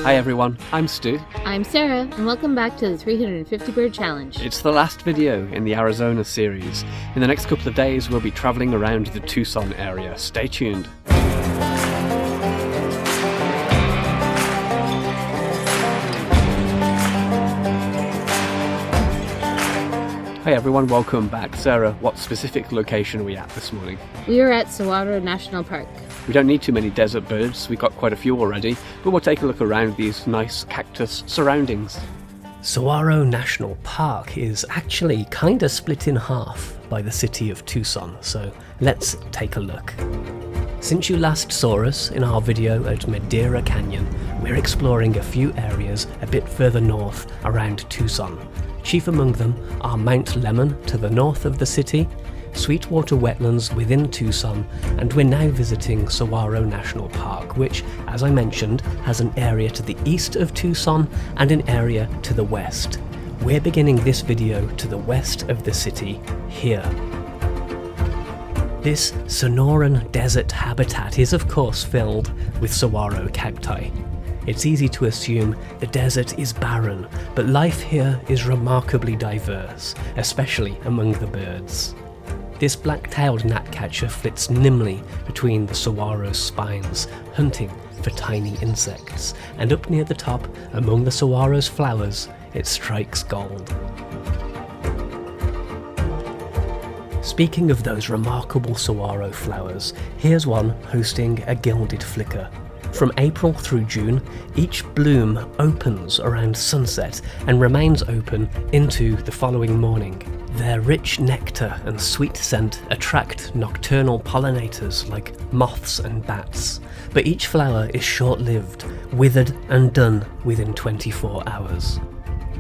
Hi everyone, I'm Stu. I'm Sarah, and welcome back to the 350 Bird Challenge. It's the last video in the Arizona series. In the next couple of days we'll be travelling around the Tucson area. Stay tuned. Hi everyone, welcome back. Sarah, what specific location are we at this morning? We are at Saguaro National Park. We don't need too many desert birds, we've got quite a few already, but we'll take a look around these nice cactus surroundings. Saguaro National Park is actually kinda split in half by the city of Tucson, so let's take a look. Since you last saw us in our video at Madera Canyon, we're exploring a few areas a bit further north around Tucson. Chief among them are Mount Lemmon to the north of the city, Sweetwater Wetlands within Tucson, and we're now visiting Saguaro National Park, which, as I mentioned, has an area to the east of Tucson and an area to the west. We're beginning this video to the west of the city, here. This Sonoran desert habitat is of course filled with saguaro cacti. It's easy to assume the desert is barren, but life here is remarkably diverse, especially among the birds. This black-tailed gnatcatcher flits nimbly between the saguaro's spines, hunting for tiny insects, and up near the top, among the saguaro's flowers, it strikes gold. Speaking of those remarkable saguaro flowers, here's one hosting a gilded flicker. From April through June, each bloom opens around sunset and remains open into the following morning. Their rich nectar and sweet scent attract nocturnal pollinators like moths and bats, but each flower is short-lived, withered and done within 24 hours.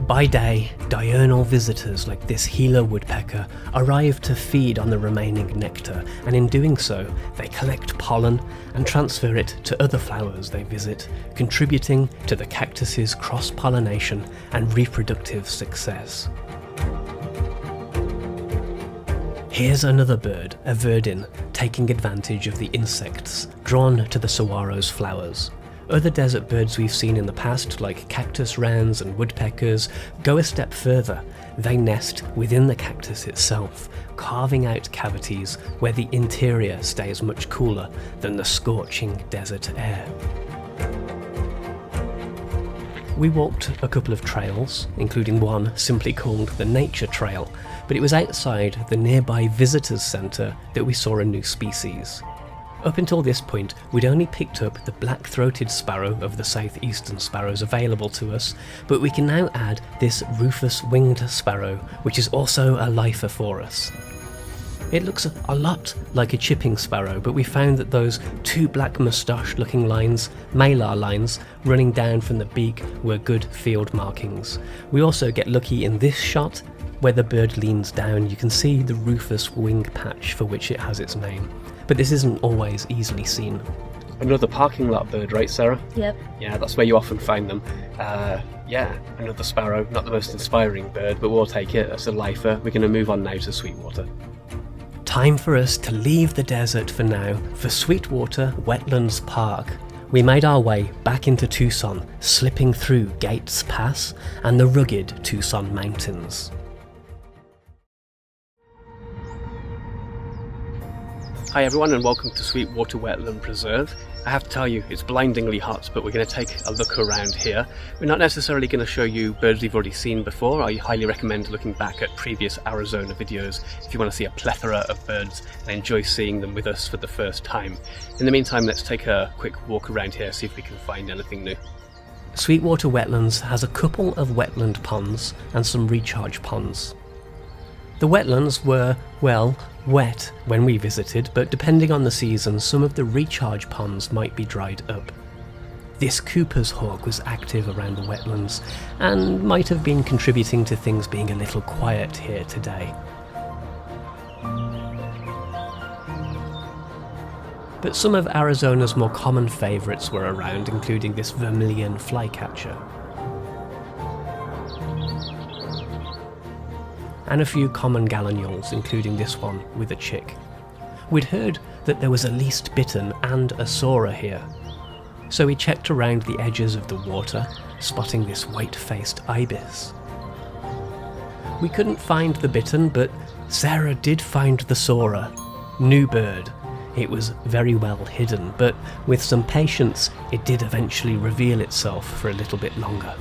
By day, diurnal visitors like this Gila woodpecker arrive to feed on the remaining nectar, and in doing so, they collect pollen and transfer it to other flowers they visit, contributing to the cactus's cross-pollination and reproductive success. Here's another bird, a verdin, taking advantage of the insects drawn to the saguaro's flowers. Other desert birds we've seen in the past, like cactus wrens and woodpeckers, go a step further. They nest within the cactus itself, carving out cavities where the interior stays much cooler than the scorching desert air. We walked a couple of trails, including one simply called the Nature Trail, but it was outside the nearby Visitors Centre that we saw a new species. Up until this point, we'd only picked up the black-throated sparrow of the southeastern sparrows available to us, but we can now add this rufous-winged sparrow, which is also a lifer for us. It looks a lot like a chipping sparrow, but we found that those two black moustache-looking lines, malar lines, running down from the beak were good field markings. We also get lucky in this shot. Where the bird leans down, you can see the rufous wing patch for which it has its name. But this isn't always easily seen. Another parking lot bird, right Sarah? Yep. Yeah, that's where you often find them. Yeah, another sparrow, not the most inspiring bird, but we'll take it as a lifer. We're going to move on now to Sweetwater. Time for us to leave the desert for now, for Sweetwater Wetlands Park. We made our way back into Tucson, slipping through Gates Pass and the rugged Tucson mountains. Hi everyone and welcome to Sweetwater Wetland Preserve. I have to tell you, it's blindingly hot, but we're going to take a look around here. We're not necessarily going to show you birds we've already seen before. I highly recommend looking back at previous Arizona videos if you want to see a plethora of birds and enjoy seeing them with us for the first time. In the meantime, let's take a quick walk around here, see if we can find anything new. Sweetwater Wetlands has a couple of wetland ponds and some recharge ponds. The wetlands were, well, wet when we visited, but depending on the season, some of the recharge ponds might be dried up. This Cooper's hawk was active around the wetlands and might have been contributing to things being a little quiet here today. But some of Arizona's more common favourites were around, including this vermilion flycatcher. And a few common gallinules, including this one with a chick. We'd heard that there was a least bitten and a soarer here. so we checked around the edges of the water, spotting this white-faced ibis. We couldn't find the bittern, but Sarah did find the soarer. New bird. It was very well hidden, but with some patience, it did eventually reveal itself for a little bit longer.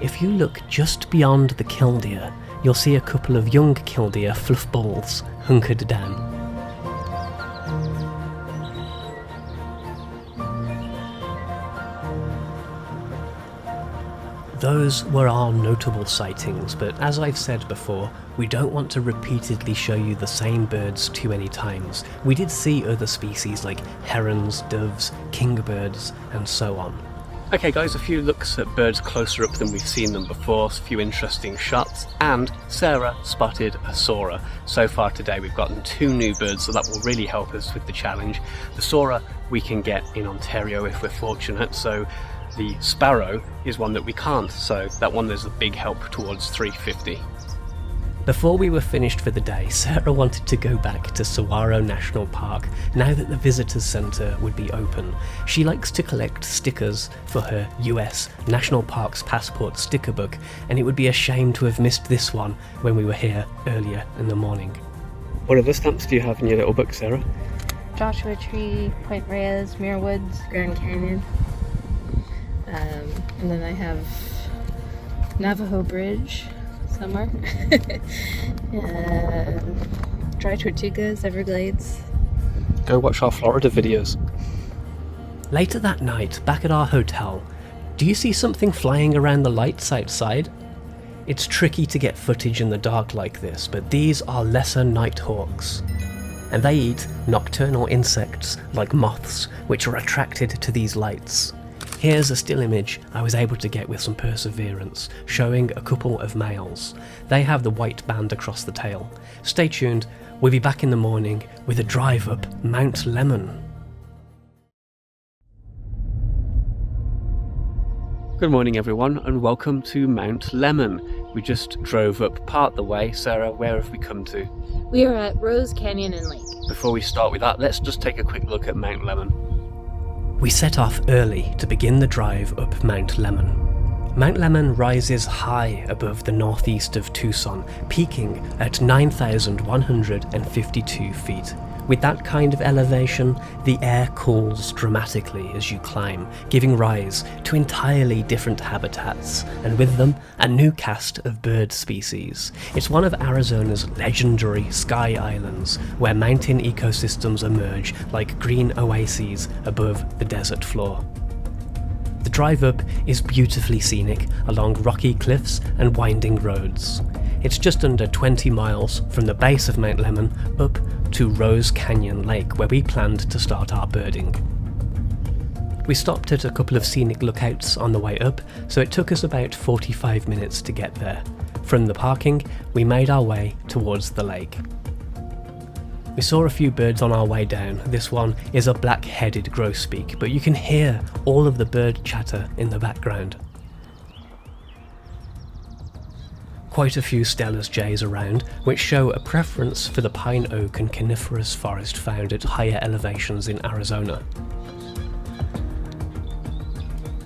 If you look just beyond the killdeer, you'll see a couple of young killdeer fluffballs hunkered down. Those were our notable sightings, but as I've said before, we don't want to repeatedly show you the same birds too many times. We did see other species like herons, doves, kingbirds, and so on. Okay guys, a few looks at birds closer up than we've seen them before, a few interesting shots, and Sarah spotted a soarer. So far today we've gotten 2 new birds, so that will really help us with the challenge. The soarer we can get in Ontario if we're fortunate, so the sparrow is one that we can't, so that one there's a big help towards $3.50. Before we were finished for the day, Sarah wanted to go back to Saguaro National Park now that the visitors centre would be open. She likes to collect stickers for her US National Parks Passport sticker book, and it would be a shame to have missed this one when we were here earlier in the morning. What other stamps do you have in your little book, Sarah? Joshua Tree, Point Reyes, Muir Woods, Grand Canyon. And then I have Navajo Bridge somewhere. Dry Tortugas, Everglades. Go watch our Florida videos. Later that night, back at our hotel, do you see something flying around the lights outside? It's tricky to get footage in the dark like this, but these are lesser nighthawks. And they eat nocturnal insects like moths, which are attracted to these lights. Here's a still image I was able to get with some perseverance, showing a couple of males. They have the white band across the tail. Stay tuned, we'll be back in the morning with a drive up Mount Lemmon. Good morning everyone, and welcome to Mount Lemmon. We just drove up part the way. Sarah, where have we come to? We are at Rose Canyon and Lake. Before we start with that, let's just take a quick look at Mount Lemmon. We set off early to begin the drive up Mount Lemmon. Mount Lemmon rises high above the northeast of Tucson, peaking at 9,152 feet. With that kind of elevation, the air cools dramatically as you climb, giving rise to entirely different habitats, and with them, a new cast of bird species. It's one of Arizona's legendary sky islands, where mountain ecosystems emerge like green oases above the desert floor. The drive up is beautifully scenic along rocky cliffs and winding roads. It's just under 20 miles from the base of Mount Lemmon up to Rose Canyon Lake, where we planned to start our birding. We stopped at a couple of scenic lookouts on the way up, so it took us about 45 minutes to get there. From the parking, we made our way towards the lake. We saw a few birds on our way down. This one is a black-headed grosbeak, but you can hear all of the bird chatter in the background. Quite a few Steller's jays around, which show a preference for the pine oak and coniferous forest found at higher elevations in Arizona.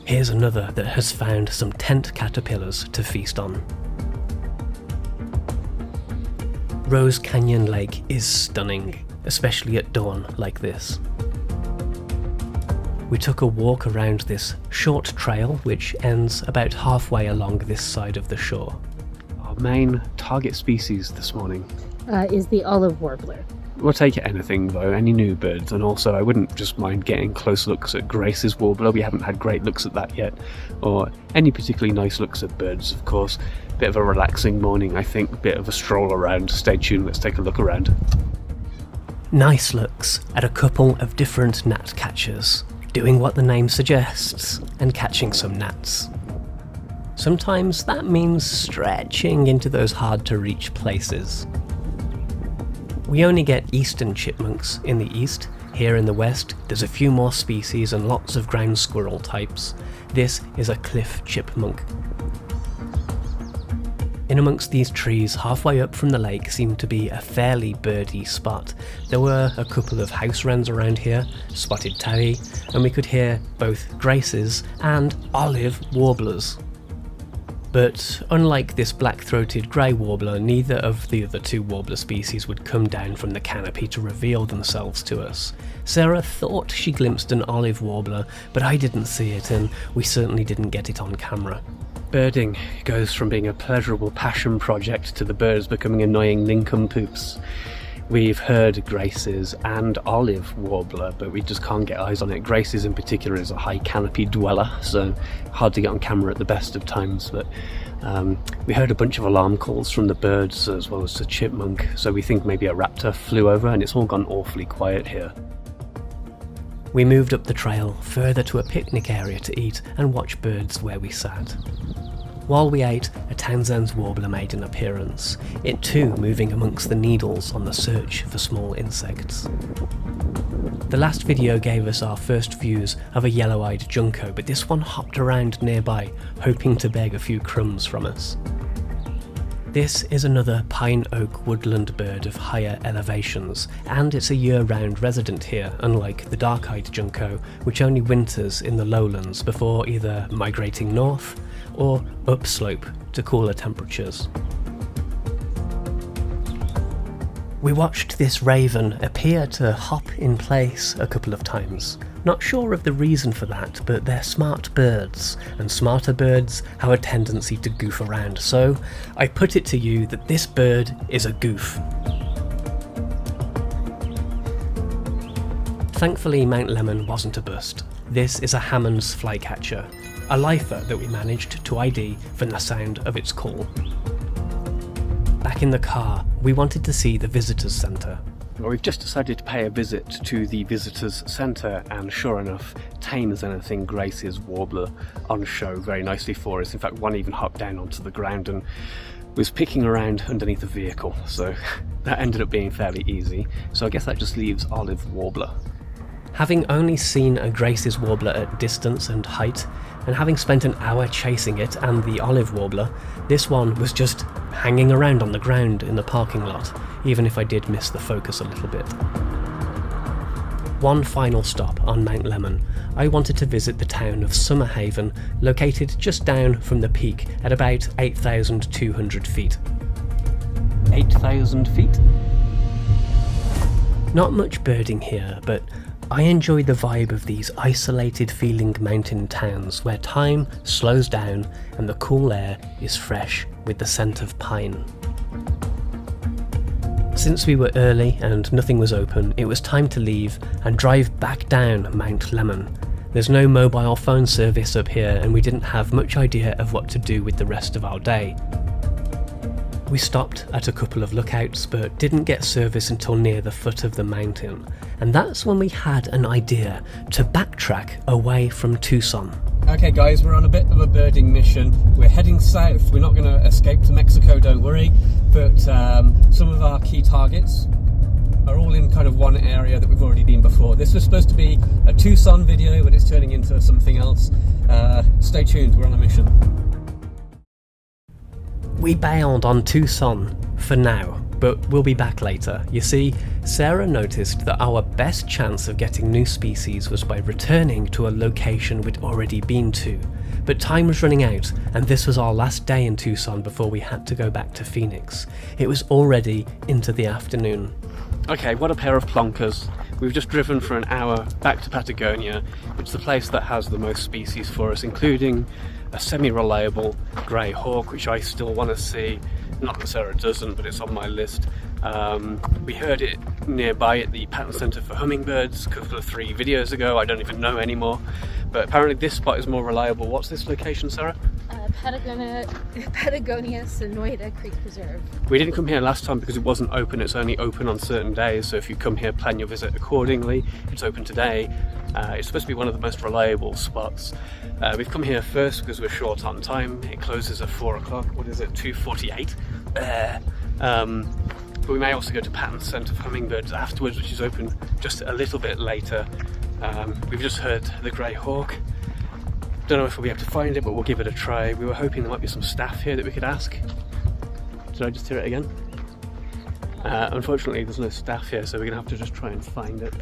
Here's another that has found some tent caterpillars to feast on. Rose Canyon Lake is stunning, especially at dawn like this. We took a walk around this short trail which ends about halfway along this side of the shore. Our main target species this morning Is the olive warbler. We'll take anything though, any new birds, and also I wouldn't just mind getting close looks at Grace's warbler. We haven't had great looks at that yet, or any particularly nice looks at birds, of course. Bit of a relaxing morning, I think, bit of a stroll around. Stay tuned, let's take a look around. Nice looks at a couple of different gnat catchers, doing what the name suggests, and catching some gnats. Sometimes that means stretching into those hard-to-reach places. We only get eastern chipmunks in the east. Here in the west, there's a few more species and lots of ground squirrel types. This is a cliff chipmunk. In amongst these trees, halfway up from the lake, seemed to be a fairly birdy spot. There were a couple of house wrens around here, spotted towhee, and we could hear both graces and olive warblers. But unlike this black-throated grey warbler, neither of the other two warbler species would come down from the canopy to reveal themselves to us. Sarah thought she glimpsed an olive warbler, but I didn't see it, and we certainly didn't get it on camera. Birding goes from being a pleasurable passion project to the birds becoming annoying nincompoops. We've heard graces and olive warbler, but we just can't get eyes on it. Graces in particular is a high canopy dweller, so hard to get on camera at the best of times. But we heard a bunch of alarm calls from the birds as well as the chipmunk, so we think maybe a raptor flew over, and it's all gone awfully quiet here. We moved up the trail further to a picnic area to eat and watch birds where we sat. While we ate, a Townsend's warbler made an appearance, it too moving amongst the needles on the search for small insects. The last video gave us our first views of a yellow-eyed junco, but this one hopped around nearby, hoping to beg a few crumbs from us. This is another pine oak woodland bird of higher elevations, and it's a year-round resident here, unlike the dark-eyed junco, which only winters in the lowlands before either migrating north or upslope to cooler temperatures. We watched this raven appear to hop in place a couple of times. Not sure of the reason for that, but they're smart birds, and smarter birds have a tendency to goof around, so I put it to you that this bird is a goof. Thankfully, Mount Lemmon wasn't a bust. This is a Hammond's flycatcher, a lifer that we managed to ID from the sound of its call. Back in the car, we wanted to see the visitors centre. Well, we've just decided to pay a visit to the visitors centre, and sure enough, tame as anything, Grace's warbler on show very nicely for us. In fact, one even hopped down onto the ground and was picking around underneath the vehicle, so that ended up being fairly easy. So I guess that just leaves olive warbler. Having only seen a Grace's warbler at distance and height, and having spent an hour chasing it and the olive warbler, this one was just hanging around on the ground in the parking lot, even if I did miss the focus a little bit. One final stop on Mount Lemmon, I wanted to visit the town of Summerhaven, located just down from the peak at about 8,200 feet. 8,000 feet? Not much birding here, but I enjoy the vibe of these isolated feeling mountain towns where time slows down and the cool air is fresh with the scent of pine. Since we were early and nothing was open, it was time to leave and drive back down Mount Lemmon. There's no mobile phone service up here, and we didn't have much idea of what to do with the rest of our day. We stopped at a couple of lookouts but didn't get service until near the foot of the mountain, and that's when we had an idea to backtrack away from Tucson. Okay guys, we're on a bit of a birding mission. We're heading south. We're not going to escape to Mexico, don't worry, but some of our key targets are all in kind of one area that we've already been before. This was supposed to be a Tucson video, but it's turning into something else. Stay tuned, we're on a mission. We bailed on Tucson for now, but we'll be back later. You see, Sarah noticed that our best chance of getting new species was by returning to a location we'd already been to. But time was running out, and this was our last day in Tucson before we had to go back to Phoenix. It was already into the afternoon. Okay, what a pair of plonkers. We've just driven for an hour back to Patagonia, which is the place that has the most species for us, including a semi-reliable grey hawk, which I still want to see. Not that Sarah doesn't, but it's on my list. We heard it nearby at the Patent Centre for Hummingbirds a couple of 3 videos ago. I don't even know anymore, but apparently this spot is more reliable. What's this location, Sarah? Patagonia Sonoyta Creek Preserve. We didn't come here last time because it wasn't open. It's only open on certain days, so if you come here, plan your visit accordingly. It's open today. It's supposed to be one of the most reliable spots. We've come here first because we're short on time. It closes at 4 o'clock. What is it, 2:48? But we may also go to Patent Centre for Hummingbirds afterwards, which is open just a little bit later. We've just heard the grey hawk. Don't know if we'll be able to find it, but we'll give it a try. We were hoping there might be some staff here that we could ask. Did I just hear it again? Unfortunately there's no staff here, so we're gonna have to just try and find it.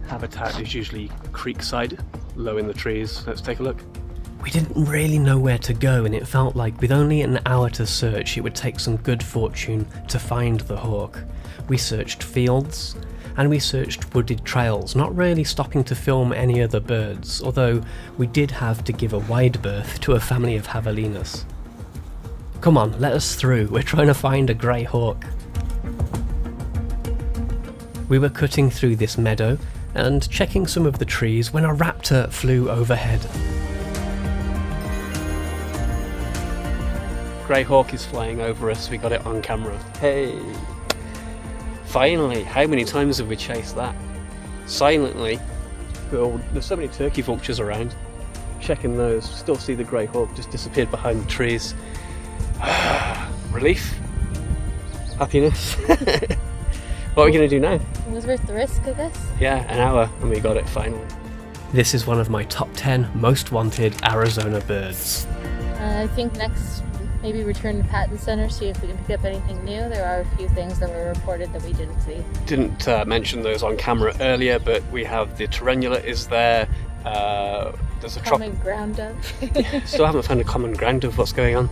Habitat is usually creekside, low in the trees. Let's take a look. We didn't really know where to go, and it felt like with only an hour to search, it would take some good fortune to find the hawk. We searched fields, and we searched wooded trails, not really stopping to film any other birds, although we did have to give a wide berth to a family of javelinas. Come on, let us through, we're trying to find a grey hawk. We were cutting through this meadow and checking some of the trees when a raptor flew overhead. Grey hawk is flying over us, we got it on camera. Hey! Finally! How many times have we chased that? Silently. Oh, there's so many turkey vultures around. Checking those, still see the grey hawk just disappeared behind the trees. Relief? Happiness? What are we going to do now? It was worth the risk, I guess. Yeah, an hour and we got it finally. This is one of my top 10 most wanted Arizona birds. I think next, maybe return to Patton Center, see if we can pick up anything new. There are a few things that were reported that we didn't see. Didn't mention those on camera earlier, but we have the tarantula is there. There's a common ground dove. Still haven't found a common ground of what's going on.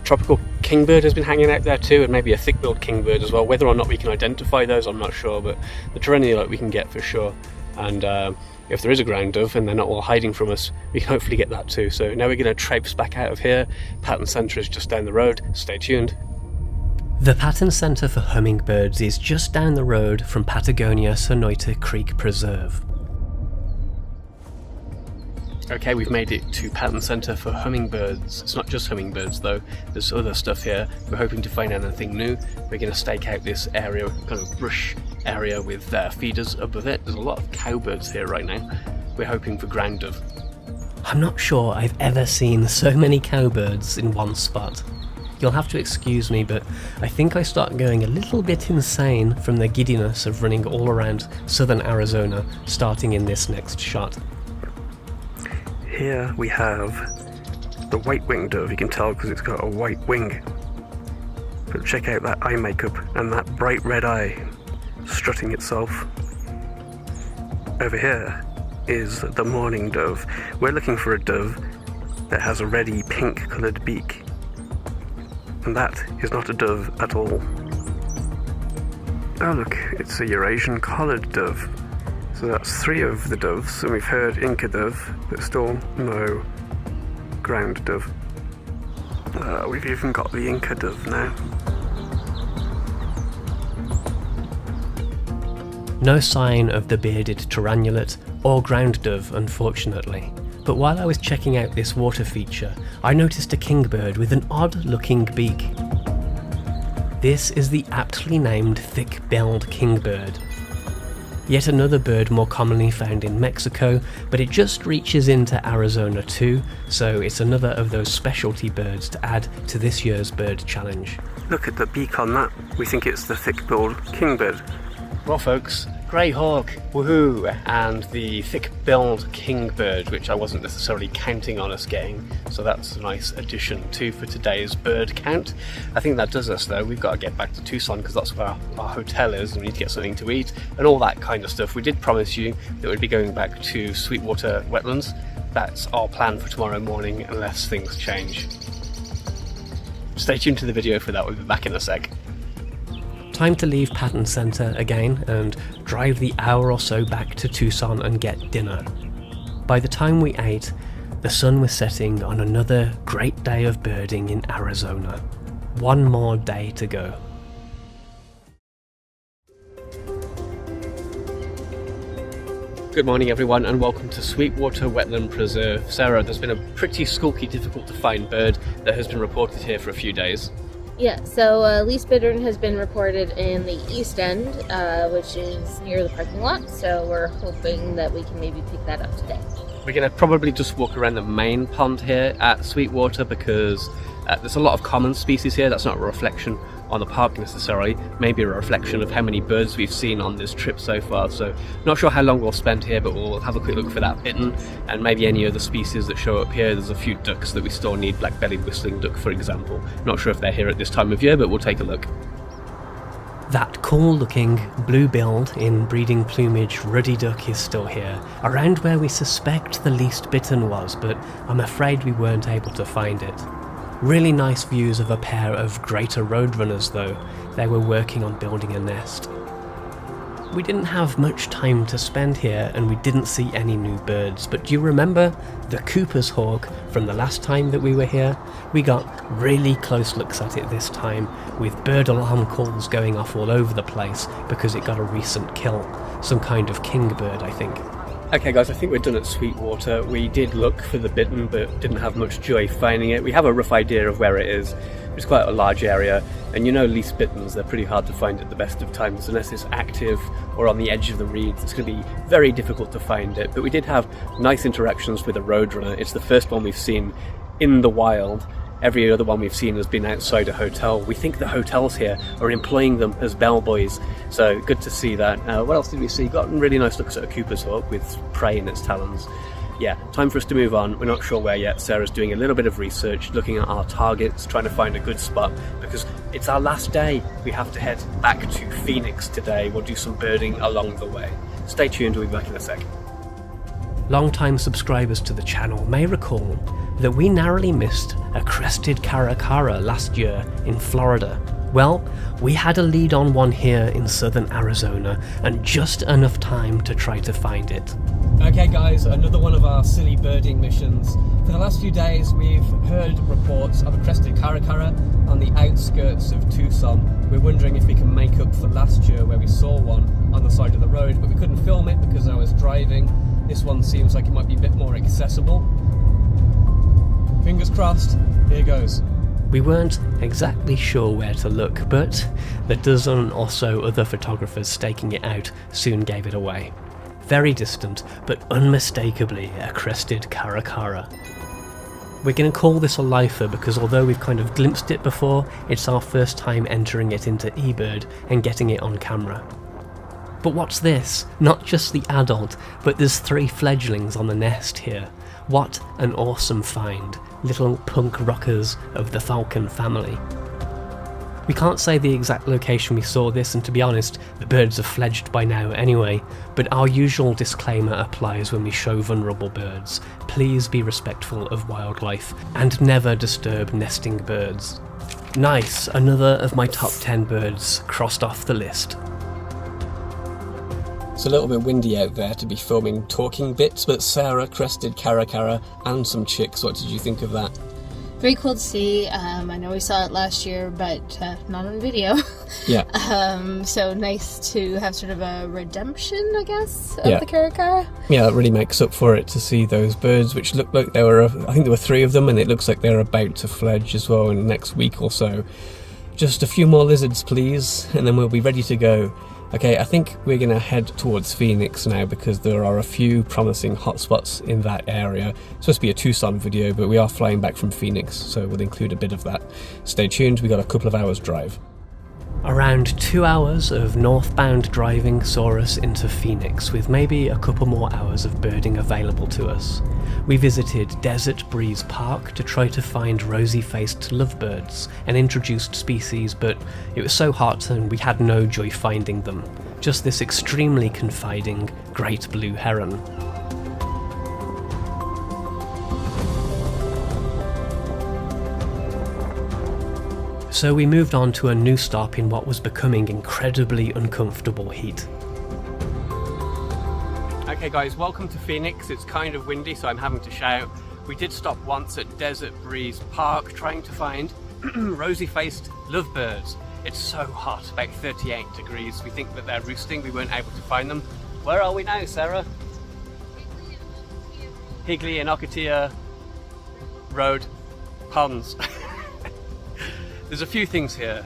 Tropical kingbird has been hanging out there too, and maybe a thick-billed kingbird as well. Whether or not we can identify those, I'm not sure, but the tarantula we can get for sure. And if there is a ground dove and they're not all hiding from us, we can hopefully get that too. So now we're going to traipse back out of here. Patton Center is just down the road. Stay tuned. The Patton Center for Hummingbirds is just down the road from Patagonia Sonoita Creek Preserve. Okay, we've made it to Patton Center for Hummingbirds. It's not just hummingbirds though, there's other stuff here. We're hoping to find anything new. We're going to stake out this area, kind of brush area with feeders above it. There's a lot of cowbirds here right now. We're hoping for ground dove. I'm not sure I've ever seen so many cowbirds in one spot. You'll have to excuse me, but I think I start going a little bit insane from the giddiness of running all around southern Arizona, starting in this next shot. Here we have the white-winged dove. You can tell because it's got a white wing. But check out that eye makeup and that bright red eye strutting itself. Over here is the mourning dove. We're looking for a dove that has a reddy pink coloured beak. And that is not a dove at all. Oh look, it's a Eurasian collared dove. So that's 3 of the doves, and we've heard Inca dove, but still no ground dove. We've even got the Inca dove now. No sign of the bearded tarannulate or ground dove, unfortunately. But while I was checking out this water feature, I noticed a kingbird with an odd-looking beak. This is the aptly named thick-billed kingbird. Yet another bird more commonly found in Mexico, but it just reaches into Arizona too, so it's another of those specialty birds to add to this year's bird challenge. Look at the beak on that. We think it's the thick-billed kingbird. Well folks, grey hawk, woohoo, and the thick-billed kingbird, which I wasn't necessarily counting on us getting, so that's a nice addition too for today's bird count. I think that does us though. We've got to get back to Tucson because that's where our hotel is, and we need to get something to eat and all that kind of stuff. We did promise you that we'd be going back to Sweetwater Wetlands. That's our plan for tomorrow morning unless things change. Stay tuned to the video for that, we'll be back in a sec. Time to leave Patton Center again and drive the hour or so back to Tucson and get dinner. By the time we ate, the sun was setting on another great day of birding in Arizona. One more day to go. Good morning everyone and welcome to Sweetwater Wetland Preserve. Sarah, there's been a pretty skulky, difficult to find bird that has been reported here for a few days. Yeah, so least bittern has been reported in the east end, which is near the parking lot, so we're hoping that we can maybe pick that up today. We're going to probably just walk around the main pond here at Sweetwater because there's a lot of common species here. That's not a reflection on the park necessarily, maybe a reflection of how many birds we've seen on this trip so far. So not sure how long we'll spend here, but we'll have a quick look for that bittern and maybe any other species that show up here. There's a few ducks that we still need, black-bellied whistling duck for example. Not sure if they're here at this time of year, but we'll take a look. That cool-looking, blue-billed, in breeding plumage ruddy duck is still here, around where we suspect the least bittern was, but I'm afraid we weren't able to find it. Really nice views of a pair of greater roadrunners though. They were working on building a nest. We didn't have much time to spend here and we didn't see any new birds, but do you remember the Cooper's hawk from the last time that we were here? We got really close looks at it this time, with bird alarm calls going off all over the place because it got a recent kill. Some kind of kingbird, I think. Okay guys, I think we're done at Sweetwater. We did look for the bittern but didn't have much joy finding it. We have a rough idea of where it is. It's quite a large area, and you know least bitterns, they're pretty hard to find at the best of times unless it's active or on the edge of the reeds. It's going to be very difficult to find it, but we did have nice interactions with a roadrunner. It's the first one we've seen in the wild. Every other one we've seen has been outside a hotel. We think the hotels here are employing them as bellboys, so good to see that. What else did we see? Got really nice looks at a Cooper's hawk with prey in its talons. Yeah, time for us to move on. We're not sure where yet. Sarah's doing a little bit of research, looking at our targets, trying to find a good spot, because it's our last day. We have to head back to Phoenix today. We'll do some birding along the way. Stay tuned, we'll be back in a sec. Long-time subscribers to the channel may recall that we narrowly missed a crested caracara last year in Florida. Well, we had a lead on one here in southern Arizona and just enough time to try to find it. Okay guys, another one of our silly birding missions. For the last few days we've heard reports of a crested caracara on the outskirts of Tucson. We're wondering if we can make up for last year where we saw one on the side of the road, but we couldn't film it because I was driving. This one seems like it might be a bit more accessible. Fingers crossed, here goes. We weren't exactly sure where to look, but the dozen or so other photographers staking it out soon gave it away. Very distant, but unmistakably a crested caracara. We're going to call this a lifer because although we've kind of glimpsed it before, it's our first time entering it into eBird and getting it on camera. But what's this? Not just the adult, but there's 3 fledglings on the nest here. What an awesome find. Little punk rockers of the falcon family. We can't say the exact location we saw this, and to be honest, the birds are fledged by now anyway, but our usual disclaimer applies when we show vulnerable birds. Please be respectful of wildlife and never disturb nesting birds. Nice, another of my top 10 birds crossed off the list. It's a little bit windy out there to be filming talking bits, but Sarah crested caracara and some chicks. What did you think of that? Very cool to see. I know we saw it last year, but not on video. Yeah. So nice to have sort of a redemption, I guess, of Yeah. the caracara. Yeah, it really makes up for it to see those birds, which look like there were, I think there were 3 of them, and it looks like they're about to fledge as well in the next week or so. Just a few more lizards, please, and then we'll be ready to go. Okay, I think we're going to head towards Phoenix now because there are a few promising hotspots in that area. It's supposed to be a Tucson video, but we are flying back from Phoenix, so we'll include a bit of that. Stay tuned, we got a couple of hours drive. Around 2 hours of northbound driving saw us into Phoenix, with maybe a couple more hours of birding available to us. We visited Desert Breeze Park to try to find rosy-faced lovebirds, an introduced species, but it was so hot and we had no joy finding them. Just this extremely confiding great blue heron. So we moved on to a new stop in what was becoming incredibly uncomfortable heat. Okay guys, welcome to Phoenix. It's kind of windy, so I'm having to shout. We did stop once at Desert Breeze Park trying to find rosy-faced lovebirds. It's so hot, about 38 degrees. We think that they're roosting. We weren't able to find them. Where are we now, Sarah? Higley and Ocotillo Road Ponds. There's a few things here.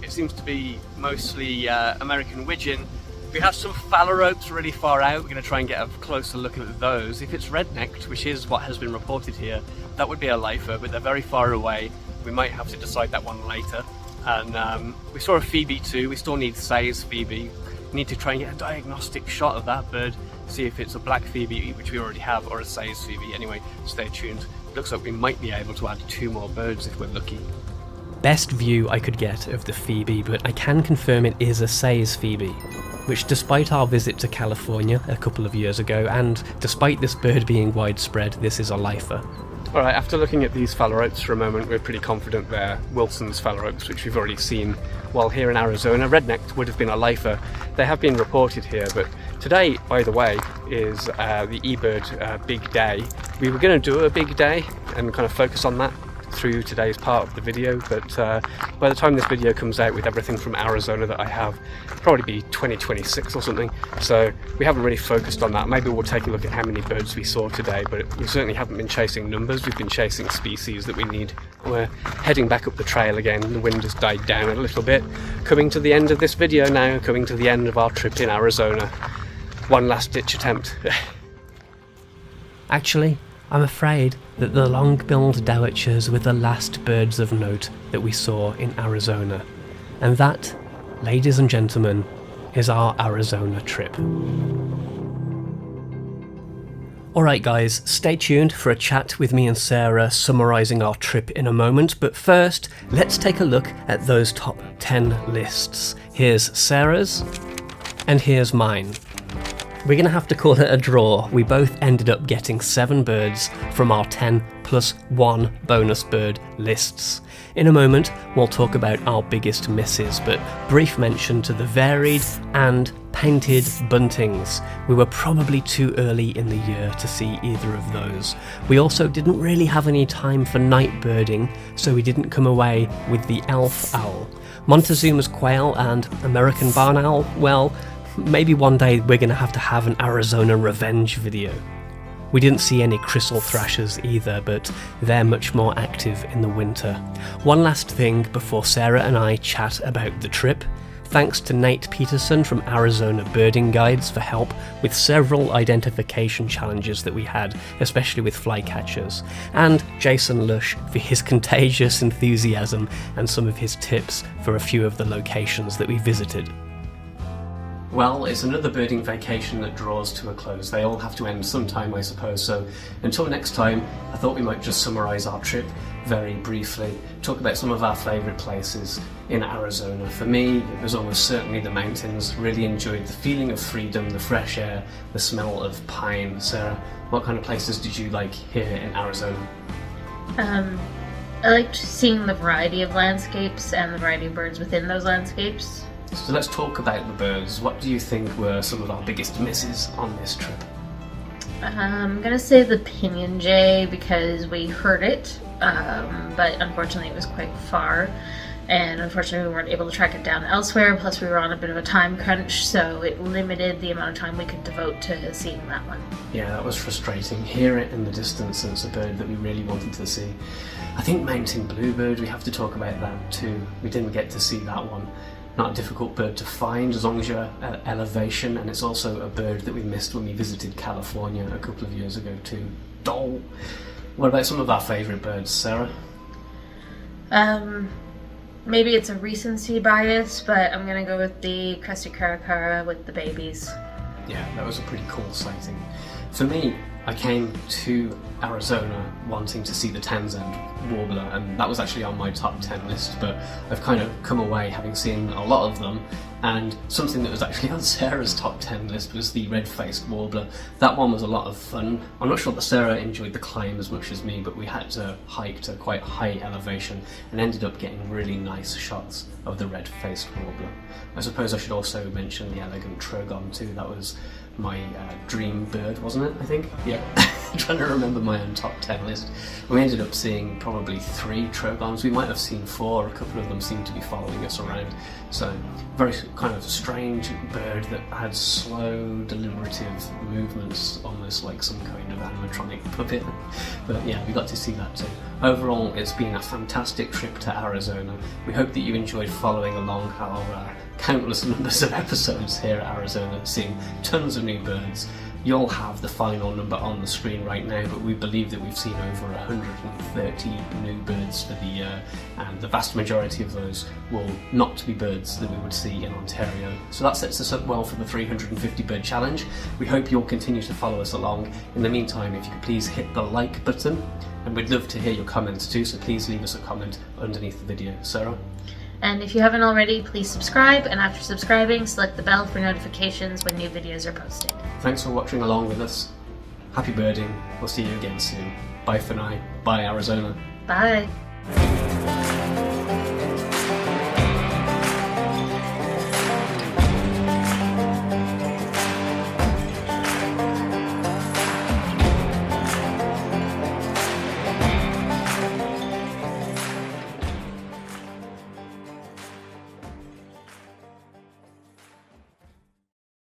It seems to be mostly American widgeon. We have some phalaropes really far out. We're going to try and get a closer look at those. If it's red-necked, which is what has been reported here, that would be a lifer, but they're very far away. We might have to decide that one later. and we saw a phoebe too. We still need Say's phoebe. We need to try and get a diagnostic shot of that bird, see if it's a black phoebe, which we already have, or a Say's phoebe. Anyway, stay tuned. Looks like we might be able to add 2 more birds if we're lucky. Best view I could get of the phoebe, but I can confirm it is a Say's phoebe, which despite our visit to California a couple of years ago, and despite this bird being widespread, this is a lifer. Alright, after looking at these phalaropes for a moment, we're pretty confident they're Wilson's phalaropes, which we've already seen. While here in Arizona, rednecked would have been a lifer. They have been reported here, but today, by the way, is the eBird big day. We were going to do a big day and kind of focus on that through today's part of the video, but by the time this video comes out, with everything from Arizona that I have, it'll probably be 2026 or something, so we haven't really focused on that. Maybe we'll take a look at how many birds we saw today, but we certainly haven't been chasing numbers. We've been chasing species that we need. We're heading back up the trail again. The wind has died down a little bit. Coming to the end of this video now, coming to the end of our trip in Arizona. One last ditch attempt. Actually, I'm afraid that the long-billed dowitchers were the last birds of note that we saw in Arizona. And that, ladies and gentlemen, is our Arizona trip. Alright guys, stay tuned for a chat with me and Sarah summarising our trip in a moment, but first, let's take a look at those top 10 lists. Here's Sarah's, and here's mine. We're going to have to call it a draw. We both ended up getting 7 birds from our 10 plus 1 bonus bird lists. In a moment, we'll talk about our biggest misses, but brief mention to the varied and painted buntings. We were probably too early in the year to see either of those. We also didn't really have any time for night birding, so we didn't come away with the elf owl. Montezuma's quail and American barn owl, well, maybe one day we're going to have an Arizona revenge video. We didn't see any crystal thrashers either, but they're much more active in the winter. One last thing before Sarah and I chat about the trip. Thanks to Nate Peterson from Arizona Birding Guides for help with several identification challenges that we had, especially with flycatchers, and Jason Lush for his contagious enthusiasm and some of his tips for a few of the locations that we visited. Well, it's another birding vacation that draws to a close. They all have to end sometime, I suppose, so until next time, I thought we might just summarise our trip very briefly, talk about some of our favourite places in Arizona. For me, it was almost certainly the mountains. Really enjoyed the feeling of freedom, the fresh air, the smell of pine. Sarah, what kind of places did you like here in Arizona? I liked seeing the variety of landscapes and the variety of birds within those landscapes. So let's talk about the birds. What do you think were some of our biggest misses on this trip? I'm gonna say the pinion jay because we heard it, but unfortunately it was quite far, and unfortunately we weren't able to track it down elsewhere, plus we were on a bit of a time crunch, so it limited the amount of time we could devote to seeing that one. Yeah, that was frustrating. Hear it in the distance, and it's a bird that we really wanted to see. I think mountain bluebird, we have to talk about that too. We didn't get to see that one. Not a difficult bird to find as long as you're at elevation, and it's also a bird that we missed when we visited California a couple of years ago too. Dole. What about some of our favourite birds, Sarah? Maybe it's a recency bias, but I'm gonna go with the crested caracara with the babies. Yeah, that was a pretty cool sighting. For me, I came to Arizona wanting to see the Tanzan warbler, and that was actually on my top 10 list, but I've kind of come away having seen a lot of them, and something that was actually on Sarah's top 10 list was the red-faced warbler. That one was a lot of fun. I'm not sure that Sarah enjoyed the climb as much as me, but we had to hike to quite high elevation and ended up getting really nice shots of the red-faced warbler. I suppose I should also mention the elegant trogon too. That was my dream bird, wasn't it, I think? Yeah. I'm trying to remember my own top 10 list. We ended up seeing probably 3 trogons. We might have seen 4, a couple of them seemed to be following us around. So, very kind of strange bird that had slow, deliberative movements, almost like some kind of animatronic puppet. But yeah, we got to see that too. Overall, it's been a fantastic trip to Arizona. We hope that you enjoyed following along our countless numbers of episodes here at Arizona, seeing tons of new birds. You'll have the final number on the screen right now, but we believe that we've seen over 130 new birds for the year, and the vast majority of those will not be birds that we would see in Ontario. So that sets us up well for the 350 bird challenge. We hope you'll continue to follow us along. In the meantime, if you could please hit the like button, and we'd love to hear your comments too, so please leave us a comment underneath the video. Sarah? And if you haven't already, please subscribe, and after subscribing, select the bell for notifications when new videos are posted. Thanks for watching along with us. Happy birding. We'll see you again soon. Bye for now. Bye Arizona. Bye.